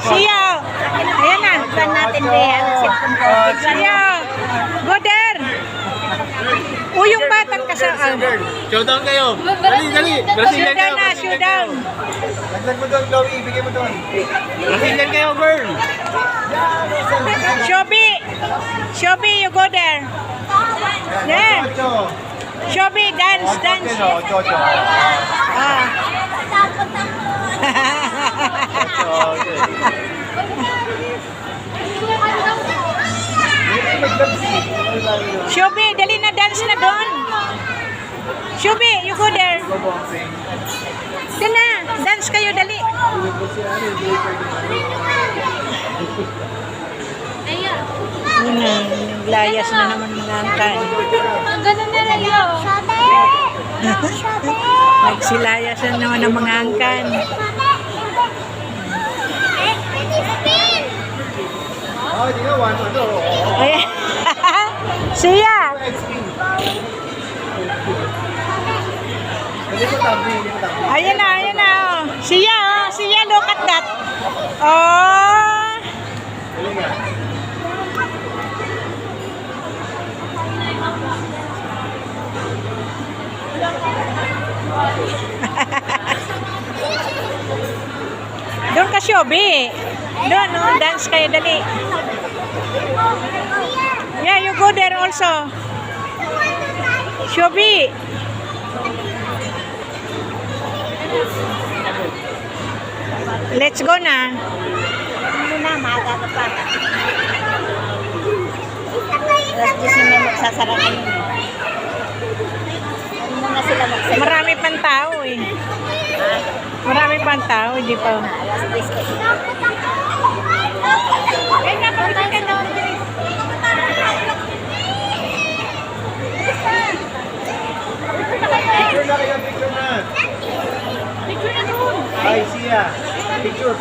Siya. Ayan na. Saan natin be? Ano cellphone ko? Siya. Go there. Yung batang kasaan. Showdown kayo. Dali, dali. Brazilian kayo. Showdown na, showdown. Laglag mo doon, Chloe. Ibigay mo doon. Brazilian kayo, girl. Shobi, you go there. There. Shobi, dance. Chocho. Ah. Shobi, dali na dance na doon. Shobi, you go there. Doon na, dance kayo, dali. Layas na naman mga angkan. Ganun na lang yun. Nagsilayas na naman ng mga angkan. Oh, di nga, one, ano. Ayan. Siya. Hindi ko tabi. Ayan na. Oh. Siya, look at that. Oh. Dali nga. Doon ka, Shobi. Doon, oh, dance kayo, dali. Yeah, you go there also. Shobi. Let's go na. Ano na, maaga ka pa. Alas 10 na magsasara ngayon. Hindi mo na sila magsasara. Marami pang tao eh. Marami pang tao, hindi pa. Alas 10 kasi. Picture na kayo, picture na. Picture na doon. Ay, siya. Picture.